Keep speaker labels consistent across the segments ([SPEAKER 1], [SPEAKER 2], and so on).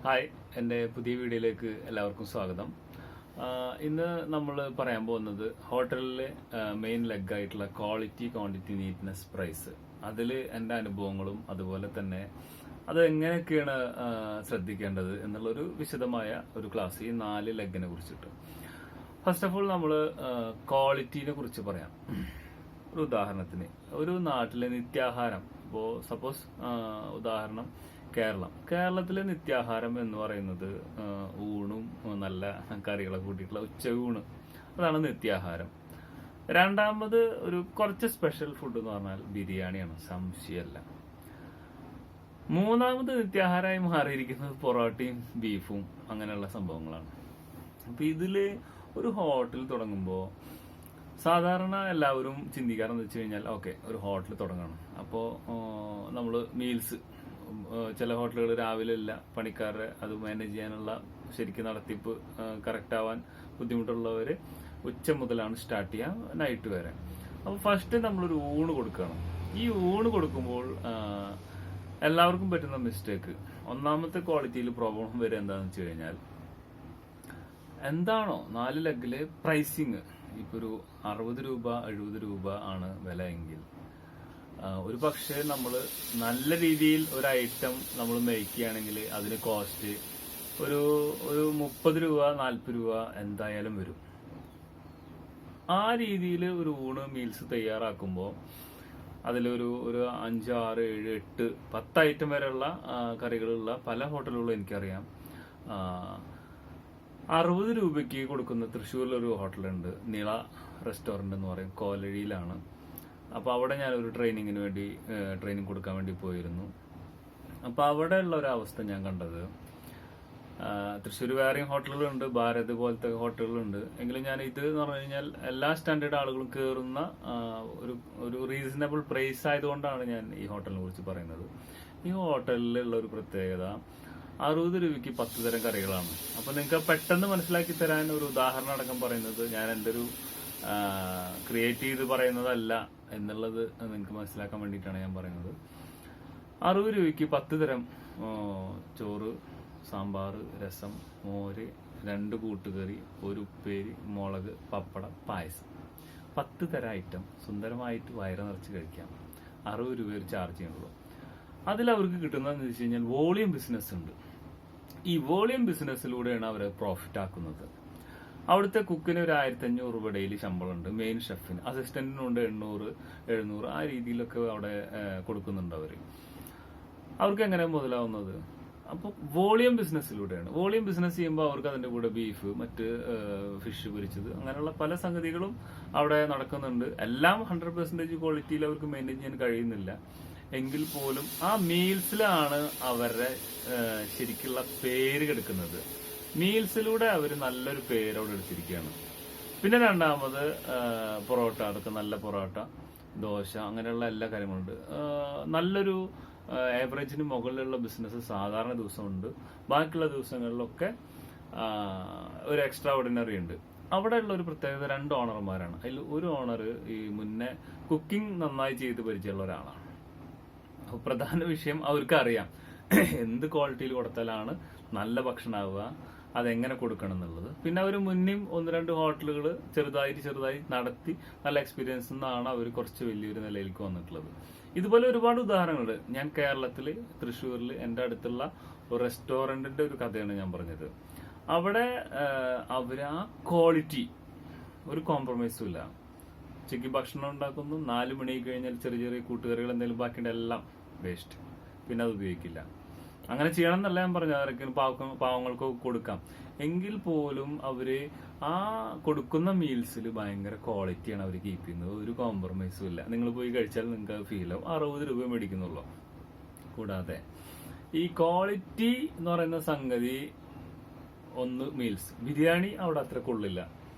[SPEAKER 1] Hi, എൻ്റെ പുതിയ വീഡിയോയിലേക്ക് എല്ലാവർക്കും സ്വാഗതം. ഇന്ന് നമ്മൾ പറയാൻ പോകുന്നത് ഹോട്ടലിലെ മെയിൻ ലെഗ് ആയിട്ടുള്ള ക്വാളിറ്റി, ക്വാണ്ടിറ്റി, നീറ്റ്നെസ്, പ്രൈസ്. അതിൽ എൻ്റെ അനുഭവങ്ങളും അതുപോലെ തന്നെ അത് എങ്ങനെയൊക്കെയാണ് ശ്രദ്ധിക്കേണ്ടത് എന്നുള്ളൊരു വിശദമായ ഒരു ക്ലാസ് ഈ 4 ലെഗിനെ കുറിച്ചിട്ട്. ഫസ്റ്റ് ഓഫ് ഓൾ നമ്മൾ ക്വാളിറ്റിനെ കുറിച്ച് പറയാം. ഒരു ഉദാഹരണത്തിന് ഒരു നാട്ടിലെ നിത്യാഹാരം, ഇപ്പോൾ സപ്പോസ് ഉദാഹരണം കേരളത്തിലെ നിത്യാഹാരം എന്ന് പറയുന്നത് ഊണും നല്ല കറികളൊക്കെ കൂട്ടിയിട്ടുള്ള ഉച്ചയൂണ്, അതാണ് നിത്യാഹാരം. രണ്ടാമത് ഒരു കുറച്ച് സ്പെഷ്യൽ ഫുഡ് എന്ന് പറഞ്ഞാൽ ബിരിയാണിയാണ്, സംശയമല്ല. മൂന്നാമത് നിത്യാഹാരമായി മാറിയിരിക്കുന്നത് പൊറോട്ടയും ബീഫും അങ്ങനെയുള്ള സംഭവങ്ങളാണ്. അപ്പൊ ഇതില് ഒരു ഹോട്ടൽ തുടങ്ങുമ്പോൾ സാധാരണ എല്ലാവരും ചിന്തിക്കാറെന്ന് വെച്ച് കഴിഞ്ഞാൽ, ഓക്കെ, ഒരു ഹോട്ടൽ തുടങ്ങണം, അപ്പോൾ നമ്മൾ മീൽസ്, ചില ഹോട്ടലുകൾ രാവിലെ ഇല്ല, പണിക്കാരെ അത് മാനേജ് ചെയ്യാനുള്ള ശരിക്കും നടത്തിപ്പ് കറക്റ്റ് ആവാൻ ബുദ്ധിമുട്ടുള്ളവർ ഉച്ച മുതലാണ് സ്റ്റാർട്ട് ചെയ്യുക, നൈറ്റ് വരെ. അപ്പോൾ ഫസ്റ്റ് നമ്മളൊരു ഊണ് കൊടുക്കണം. ഈ ഊണ് കൊടുക്കുമ്പോൾ എല്ലാവർക്കും പറ്റുന്ന മിസ്റ്റേക്ക്, ഒന്നാമത്തെ ക്വാളിറ്റിയിൽ പ്രോബ്ലം വരെ എന്താണെന്ന് വെച്ച് കഴിഞ്ഞാൽ, എന്താണോ 4 ലെഗില് പ്രൈസിങ്, ഇപ്പൊ ഒരു 60 രൂപ 70 രൂപ ആണ് വില എങ്കിൽ, ഒരു പക്ഷേ നമ്മൾ നല്ല രീതിയിൽ ഒരു ഐറ്റം നമ്മൾ മേടിക്കുകയാണെങ്കിൽ അതിന് കോസ്റ്റ് ഒരു 30 രൂപ 40 രൂപ എന്തായാലും വരും. ആ രീതിയിൽ ഒരു ഊണ് മീൽസ് തയ്യാറാക്കുമ്പോൾ അതിലൊരു 5, 6, 7, 8, 10 ഐറ്റം വരെയുള്ള കറികളുള്ള പല ഹോട്ടലുകളും എനിക്കറിയാം. 60 രൂപയ്ക്ക് കൊടുക്കുന്ന തൃശ്ശൂരിലൊരു ഹോട്ടലുണ്ട്, നിള റെസ്റ്റോറന്റ് എന്ന് പറയും, കോലഴിയിലാണ്. അപ്പോൾ അവിടെ ഞാനൊരു ട്രെയിനിങ് കൊടുക്കാൻ വേണ്ടി പോയിരുന്നു. അപ്പോൾ അവിടെ ഉള്ള ഒരു അവസ്ഥ ഞാൻ കണ്ടത്, തൃശ്ശൂർ വേറെയും ഹോട്ടലുകളുണ്ട്, ഭാരത് പോലത്തെ ഹോട്ടലുകളുണ്ട്, എങ്കിലും ഞാൻ ഇത് എന്ന് പറഞ്ഞു കഴിഞ്ഞാൽ എല്ലാ സ്റ്റാൻഡേർഡ് ആളുകളും കയറുന്ന ഒരു റീസണബിൾ പ്രൈസ് ആയതുകൊണ്ടാണ് ഞാൻ ഈ ഹോട്ടലിനെ കുറിച്ച് പറയുന്നത്. ഈ ഹോട്ടലിലുള്ള ഒരു പ്രത്യേകത, 60 രൂപയ്ക്ക് 10 തരം കറികളാണ്. അപ്പൊ നിങ്ങൾക്ക് പെട്ടെന്ന് മനസ്സിലാക്കി തരാൻ ഒരു ഉദാഹരണം അടക്കം പറയുന്നത്, ഞാൻ എൻ്റെ ഒരു ക്രിയേറ്റ് ചെയ്ത് പറയുന്നതല്ല എന്നുള്ളത് നിങ്ങൾക്ക് മനസ്സിലാക്കാൻ വേണ്ടിയിട്ടാണ് ഞാൻ പറയുന്നത്. 60 രൂപയ്ക്ക് 10 തരം ചോറ്, സാമ്പാർ, രസം, മോര്, 2 കൂട്ടുകറി, ഒരു ഉപ്പേരി, മുളക്, പപ്പടം, പായസം, 10 തരം ഐറ്റം സുന്ദരമായിട്ട് വയറ് നിറച്ച് കഴിക്കാം. 60 രൂപ ഒരു ചാർജ് ചെയ്യുന്നുള്ളൂ. അതിൽ അവർക്ക് കിട്ടുന്നതെന്ന് വെച്ച് കഴിഞ്ഞാൽ വോളിയം ബിസിനസ് ഉണ്ട്. ഈ വോളിയം ബിസിനസ്സിലൂടെയാണ് അവർ പ്രോഫിറ്റ് ആക്കുന്നത്. അവിടുത്തെ കുക്കിന് ഒരു 1500 രൂപ ഡെയിലി ശമ്പളമുണ്ട്, മെയിൻ ഷെഫിന്, അസിസ്റ്റന്റിനുണ്ട് 800, 700, ആ രീതിയിലൊക്കെ അവിടെ കൊടുക്കുന്നുണ്ട് അവർക്ക് എങ്ങനെ മുതലാവുന്നത്? അപ്പോൾ വോളിയം ബിസിനസ്സിലൂടെയാണ്. വോളിയം ബിസിനസ് ചെയ്യുമ്പോൾ അവർക്ക് അതിന്റെ കൂടെ ബീഫ്, മറ്റ് ഫിഷ് പൊരിച്ചത്, അങ്ങനെയുള്ള പല സംഗതികളും അവിടെ നടക്കുന്നുണ്ട്. എല്ലാം 100% ക്വാളിറ്റിയിൽ അവർക്ക് മെയിൻറ്റെയിൻ ചെയ്യാൻ കഴിയുന്നില്ല എങ്കിൽ പോലും ആ മീൽസിലാണ് അവരുടെ ശരിക്കുള്ള പേര് കെടുക്കുന്നത്. മീൽസിലൂടെ അവർ നല്ലൊരു പേര് അവിടെ എടുത്തിരിക്കുകയാണ്. പിന്നെ രണ്ടാമത് പൊറോട്ട, അതൊക്കെ നല്ല പൊറോട്ട, ദോശ, അങ്ങനെയുള്ള എല്ലാ കാര്യങ്ങളുണ്ട്. നല്ലൊരു ആവറേജിന് മുകളിലുള്ള ബിസിനസ് സാധാരണ ദിവസമുണ്ട്. ബാക്കിയുള്ള ദിവസങ്ങളിലൊക്കെ ഒരു എക്സ്ട്രാ ഓർഡിനറി ഉണ്ട്. അവിടെയുള്ള ഒരു പ്രത്യേകത, 2 ഓണർമാരാണ്. അതിൽ ഒരു ഓണർ ഈ മുന്നേ കുക്കിംഗ് നന്നായി ചെയ്ത് പരിചയമുള്ള ഒരാളാണ്. അപ്പോൾ പ്രധാന വിഷയം അവർക്ക് അറിയാം എന്ത് ക്വാളിറ്റിയിൽ കൊടുത്താലാണ് നല്ല ഭക്ഷണമാവുക, അതെങ്ങനെ കൊടുക്കണം എന്നുള്ളത്. പിന്നെ അവർ മുന്നേയും 1-2 ഹോട്ടലുകൾ ചെറുതായി നടത്തി നല്ല എക്സ്പീരിയൻസ് നിന്നാണ് അവർ കുറച്ച് വലിയൊരു നിലയിലേക്ക് വന്നിട്ടുള്ളത്. ഇതുപോലെ ഒരുപാട് ഉദാഹരണങ്ങളുണ്ട്. ഞാൻ കേരളത്തിൽ തൃശ്ശൂരിൽ എൻ്റെ അടുത്തുള്ള ഒരു റെസ്റ്റോറന്റിന്റെ ഒരു കഥയാണ് ഞാൻ പറഞ്ഞത്. അവിടെ അവർ ആ ക്വാളിറ്റി ഒരു കോംപ്രമൈസും ഇല്ല. ഉച്ചയ്ക്ക് ഭക്ഷണം ഉണ്ടാക്കുന്നു, 4 മണി കഴിഞ്ഞാൽ ചെറിയ കൂട്ടുകറികൾ എന്തെങ്കിലും ബാക്കിയുടെ എല്ലാം വേസ്റ്റ്, പിന്നെ അത് ഉപയോഗിക്കില്ല. അങ്ങനെ ചെയ്യണം എന്നല്ല ഞാൻ പറഞ്ഞു, ആരെങ്കിലും പാവങ്ങൾക്കൊക്കെ കൊടുക്കാം. എങ്കിൽ പോലും അവര് ആ കൊടുക്കുന്ന മീൽസിൽ ഭയങ്കര ക്വാളിറ്റിയാണ് അവർ കീപ്പ് ചെയ്യുന്നത്, ഒരു കോംപ്രമൈസും ഇല്ല. നിങ്ങൾ പോയി കഴിച്ചാൽ നിങ്ങൾക്ക് അത് ഫീൽ ആവും. 60 രൂപ മേടിക്കുന്നുള്ളൂ. കൂടാതെ ഈ ക്വാളിറ്റി എന്ന് പറയുന്ന സംഗതി, ഒന്ന് മീൽസ്, ബിരിയാണി അവിടെ അത്ര കൊള്ളില്ല.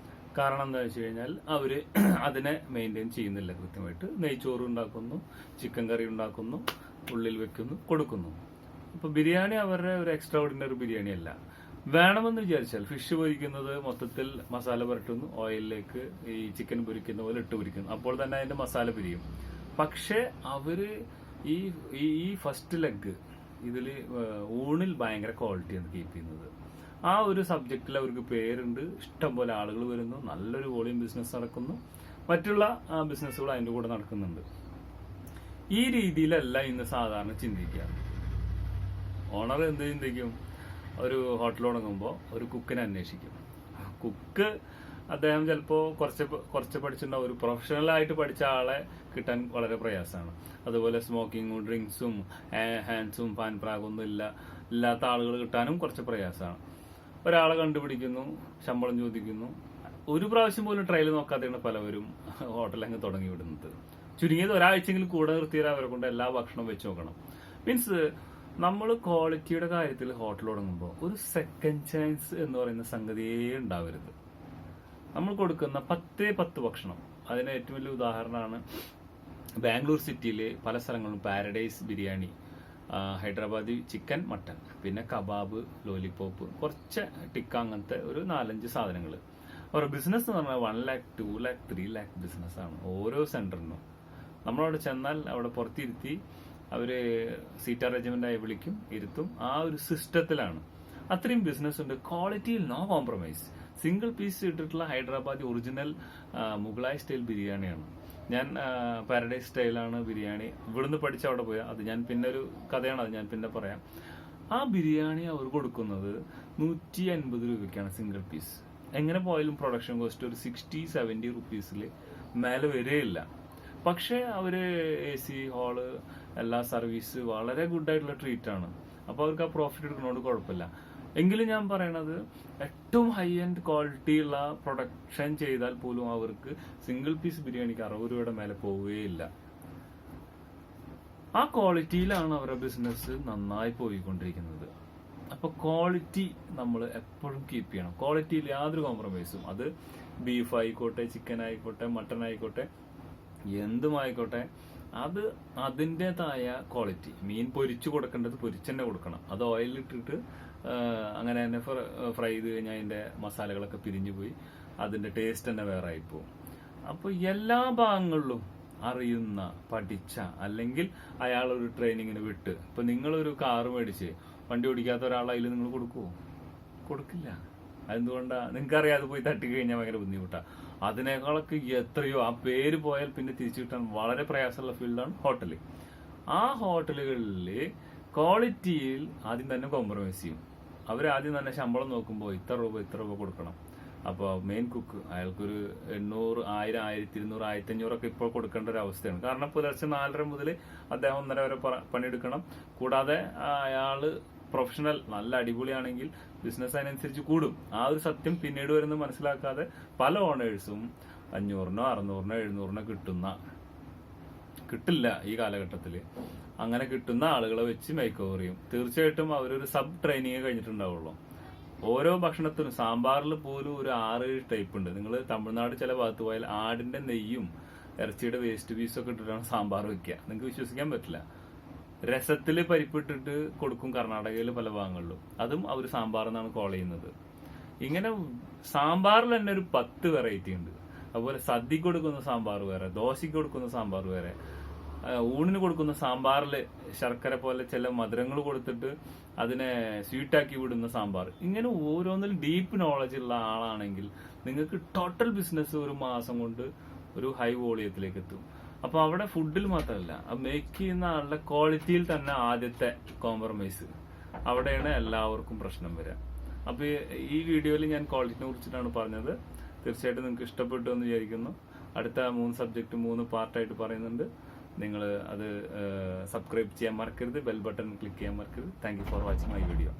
[SPEAKER 1] കാരണം എന്താ വെച്ച് കഴിഞ്ഞാൽ അവര് അതിനെ മെയിൻറ്റെയിൻ ചെയ്യുന്നില്ല കൃത്യമായിട്ട്. നെയ്ച്ചോറ് ഉണ്ടാക്കുന്നു, ചിക്കൻ കറി ഉണ്ടാക്കുന്നു, ഉള്ളിൽ വെക്കുന്നു, കൊടുക്കുന്നു. അപ്പൊ ബിരിയാണി അവരുടെ ഒരു എക്സ്ട്രാ ഓർഡിനറി ബിരിയാണി അല്ല. വേണമെന്ന് വിചാരിച്ചാൽ ഫിഷ് പൊരിക്കുന്നത് മൊത്തത്തിൽ മസാല പുരട്ടുന്നു, ഓയിലിലേക്ക് ഈ ചിക്കൻ പൊരിക്കുന്ന പോലെ ഇട്ട് പൊരിക്കുന്നു, അപ്പോൾ തന്നെ അതിന്റെ മസാല പിരിയും. പക്ഷെ അവര് ഈ ഫസ്റ്റ് ലെഗ് ഇതിൽ ഊണിൽ ഭയങ്കര ക്വാളിറ്റിയാണ് കീപ്പ് ചെയ്യുന്നത്. ആ ഒരു സബ്ജക്റ്റിൽ അവർക്ക് പേരുണ്ട്, ഇഷ്ടംപോലെ ആളുകൾ വരുന്നു, നല്ലൊരു വോളിയം ബിസിനസ് നടക്കുന്നു, മറ്റുള്ള ബിസിനസ്സുകൾ അതിൻ്റെ കൂടെ നടക്കുന്നുണ്ട്. ഈ രീതിയിലല്ല ഇന്ന് സാധാരണ ചിന്തിക്കുക. ഓണർ എന്ത് ചിന്തിക്കും? ഒരു ഹോട്ടൽ തുടങ്ങുമ്പോൾ ഒരു കുക്കിനെ അന്വേഷിക്കും. കുക്ക് അദ്ദേഹം ചിലപ്പോൾ കുറച്ച് പഠിച്ചിട്ടുണ്ടാവും. ഒരു പ്രൊഫഷണലായിട്ട് പഠിച്ച ആളെ കിട്ടാൻ വളരെ പ്രയാസമാണ്. അതുപോലെ സ്മോക്കിങ്ങും ഡ്രിങ്ക്സും ഹാൻഡ്സും പാൻപ്രാഗൊന്നും ഇല്ലാത്ത ആളുകൾ കിട്ടാനും കുറച്ച് പ്രയാസമാണ്. ഒരാളെ കണ്ടുപിടിക്കുന്നു, ശമ്പളം ചോദിക്കുന്നു. ഒരു പ്രാവശ്യം പോലും ട്രയൽ നോക്കാതെയാണ് പലവരും ഹോട്ടൽ അങ്ങ് തുടങ്ങി വിടുന്നത്. ചുരുങ്ങിയത് ഒരാഴ്ചയെങ്കിലും കൂടെ നിർത്തിയാൽ അവരെ കൊണ്ട് എല്ലാ ഭക്ഷണവും വെച്ച് നോക്കണം. മീൻസ് നമ്മൾ ക്വാളിറ്റിയുടെ കാര്യത്തിൽ ഹോട്ടൽ തുടങ്ങുമ്പോൾ ഒരു സെക്കൻഡ് ചാൻസ് എന്ന് പറയുന്ന സംഗതിയേ ഉണ്ടാവരുത്. നമ്മൾ കൊടുക്കുന്ന 10 ഭക്ഷണം, അതിന് ഏറ്റവും വലിയ ഉദാഹരണമാണ് ബാംഗ്ലൂർ സിറ്റിയിൽ പല സ്ഥലങ്ങളിലും paradise biryani, Hyderabadi chicken, mutton, പിന്നെ കബാബ്, ലോലിപോപ്പ്, കുറച്ച് ടിക്ക, അങ്ങനത്തെ ഒരു 4-5 സാധനങ്ങൾ. അവരുടെ ബിസിനസ് എന്ന് പറഞ്ഞാൽ 1 lakh, 2 lakh, 3 lakh ബിസിനസ്സാണ് ഓരോ സെന്ററിനും. നമ്മളവിടെ ചെന്നാൽ അവിടെ പുറത്തിരുത്തി അവര് സീറ്റ് അറേഞ്ച്മെന്റ് ആയി വിളിക്കും, ഇരുത്തും. ആ ഒരു സിസ്റ്റത്തിലാണ്. അത്രയും ബിസിനസ് ഉണ്ട്. ക്വാളിറ്റിയിൽ നോ കോംപ്രമൈസ്. സിംഗിൾ പീസ് ഇട്ടിട്ടുള്ള ഹൈദരാബാദി ഒറിജിനൽ മുഗളായി സ്റ്റൈൽ ബിരിയാണിയാണ്. ഞാൻ പാരഡൈസ് സ്റ്റൈലാണ് ബിരിയാണി ഇവിടുന്ന് പഠിച്ച അവിടെ പോയാൽ, അത് ഞാൻ പിന്നെ ഒരു കഥയാണ്, അത് ഞാൻ പിന്നെ പറയാം. ആ ബിരിയാണി അവർ കൊടുക്കുന്നത് 150 രൂപയ്ക്കാണ് സിംഗിൾ പീസ്. എങ്ങനെ പോയാലും പ്രൊഡക്ഷൻ കോസ്റ്റ് ഒരു 60-70 റുപ്പീസിൽ മേലെ വരെയില്ല. പക്ഷേ അവര് AC ഹാള്, എല്ലാ സർവീസ്, വളരെ ഗുഡായിട്ടുള്ള ട്രീറ്റ് ആണ്. അപ്പോൾ അവർക്ക് ആ പ്രോഫിറ്റ് എടുക്കുന്നതുകൊണ്ട് കുഴപ്പമില്ല. എങ്കിലും ഞാൻ പറയണത് ഏറ്റവും ഹൈ എൻഡ് ക്വാളിറ്റി ഉള്ള പ്രൊഡക്ഷൻ ചെയ്താൽ പോലും അവർക്ക് സിംഗിൾ പീസ് ബിരിയാണിക്ക് 60 രൂപയുടെ മേലെ പോവുകയില്ല. ആ ക്വാളിറ്റിയിലാണ് അവരുടെ ബിസിനസ് നന്നായി പോയിക്കൊണ്ടിരിക്കുന്നത്. അപ്പൊ ക്വാളിറ്റി നമ്മൾ എപ്പോഴും കീപ്പ് ചെയ്യണം. ക്വാളിറ്റിയിൽ യാതൊരു കോംപ്രമൈസും. അത് ബീഫ് ആയിക്കോട്ടെ, ചിക്കൻ ആയിക്കോട്ടെ, മട്ടൺ ആയിക്കോട്ടെ, എന്തുമായിക്കോട്ടെ, അത് അതിൻ്റെതായ ക്വാളിറ്റി. മീൻ പൊരിച്ചു കൊടുക്കേണ്ടത് പൊരിച്ചെന്നെ കൊടുക്കണം. അത് ഓയിലിട്ടിട്ട് അങ്ങനെ തന്നെ ഫ്രൈ ചെയ്ത് കഴിഞ്ഞാൽ അതിന്റെ മസാലകളൊക്കെ പിരിഞ്ഞു പോയി അതിന്റെ ടേസ്റ്റ് തന്നെ വേറെ ആയിപ്പോവും. അപ്പൊ എല്ലാ ഭാഗങ്ങളിലും അറിയുന്ന, പഠിച്ച, അല്ലെങ്കിൽ അയാൾ ഒരു ട്രെയിനിങ്ങിന് വിട്ട്, ഇപ്പൊ നിങ്ങളൊരു കാറ് മേടിച്ച് വണ്ടി ഓടിക്കാത്ത ഒരാളെ അതിൽ നിങ്ങൾ കൊടുക്കുവോ? കൊടുക്കില്ല. അതെന്തുകൊണ്ടാ? നിങ്ങൾക്ക് അറിയാതെ പോയി തട്ടിക്കഴിഞ്ഞാൽ ഭയങ്കര ബുദ്ധിമുട്ടാണ്. അതിനേക്കാളൊക്കെ എത്രയോ, ആ പേര് പോയാൽ പിന്നെ തിരിച്ചു കിട്ടാൻ വളരെ പ്രയാസമുള്ള ഫീൽഡാണ് ഹോട്ടല്. ആ ഹോട്ടലുകളിൽ ക്വാളിറ്റിയിൽ ആദ്യം തന്നെ കോംപ്രമൈസ് ചെയ്യും. അവരാദ്യം തന്നെ ശമ്പളം നോക്കുമ്പോൾ ഇത്ര രൂപ കൊടുക്കണം. അപ്പോൾ മെയിൻ കുക്ക് അയാൾക്കൊരു 800, 1000, 1200, 1500 ഒക്കെ ഇപ്പോൾ കൊടുക്കേണ്ട ഒരു അവസ്ഥയാണ്. കാരണം പുലർച്ചെ 4:30 മുതൽ അദ്ദേഹം 1:30 വരെ പണിയെടുക്കണം. കൂടാതെ അയാള് പ്രൊഫഷണൽ നല്ല അടിപൊളിയാണെങ്കിൽ ബിസിനസ് അതിനനുസരിച്ച് കൂടും. ആ ഒരു സത്യം പിന്നീട് വരുന്ന മനസ്സിലാക്കാതെ പല ഓണേഴ്സും 500-നോ 600-നോ 700-നോ കിട്ടില്ല ഈ കാലഘട്ടത്തിൽ. അങ്ങനെ കിട്ടുന്ന ആളുകളെ വെച്ച് മേക്ക് ഓവർ ചെയ്യും. തീർച്ചയായിട്ടും അവരൊരു സബ് ട്രെയിനിങ് കഴിഞ്ഞിട്ടുണ്ടാവുള്ളൂ. ഓരോ ഭക്ഷണത്തിനും, സാമ്പാറിൽ പോലും ഒരു 6-7 ടൈപ്പ് ഉണ്ട്. നിങ്ങൾ തമിഴ്നാട് ചില ഭാഗത്ത് പോയാൽ ആടിന്റെ നെയ്യും ഇറച്ചിയുടെ വേസ്റ്റ് പീസൊക്കെ ഇട്ടിട്ടാണ് സാമ്പാർ വെക്കുക. നിങ്ങൾക്ക് വിശ്വസിക്കാൻ പറ്റില്ല. രസത്തില് പരിപ്പിട്ടിട്ട് കൊടുക്കും കർണാടകയിൽ പല ഭാഗങ്ങളിലും. അതും അവർ സാമ്പാർ എന്നാണ് കോൾ ചെയ്യുന്നത്. ഇങ്ങനെ സാമ്പാറിൽ തന്നെ ഒരു 10 വെറൈറ്റി ഉണ്ട്. അതുപോലെ സദ്യക്ക് കൊടുക്കുന്ന സാമ്പാർ വേറെ, ദോശയ്ക്ക് കൊടുക്കുന്ന സാമ്പാർ വേറെ, ഊണിന് കൊടുക്കുന്ന സാമ്പാറിൽ ശർക്കര പോലെ ചില മധുരങ്ങൾ കൊടുത്തിട്ട് അതിനെ സ്വീറ്റാക്കി വിടുന്ന സാമ്പാർ. ഇങ്ങനെ ഓരോന്നിലും ഡീപ്പ് നോളജ് ഉള്ള ആളാണെങ്കിൽ നിങ്ങൾക്ക് ടോട്ടൽ ബിസിനസ് ഒരു മാസം കൊണ്ട് ഒരു ഹൈ വോളിയത്തിലേക്ക് എത്തും. അപ്പൊ അവിടെ ഫുഡിൽ മാത്രമല്ല, മേക്ക് ചെയ്യുന്ന ആളുടെ ക്വാളിറ്റിയിൽ തന്നെ ആദ്യത്തെ കോംപ്രമൈസ്. അവിടെയാണ് എല്ലാവർക്കും പ്രശ്നം വരിക. അപ്പൊ ഈ വീഡിയോയിൽ ഞാൻ ക്വാളിറ്റിനെ കുറിച്ചിട്ടാണ് പറഞ്ഞത്. തീർച്ചയായിട്ടും നിങ്ങൾക്ക് ഇഷ്ടപ്പെട്ടു എന്ന് വിചാരിക്കുന്നു. അടുത്ത 3 സബ്ജക്ട് 3 പാർട്ടായിട്ട് പറയുന്നുണ്ട്. നിങ്ങൾ അത് സബ്സ്ക്രൈബ് ചെയ്യാൻ മറക്കരുത്, ബെൽ ബട്ടൺ ക്ലിക്ക് ചെയ്യാൻ മറക്കരുത്. Thank you for watching my video.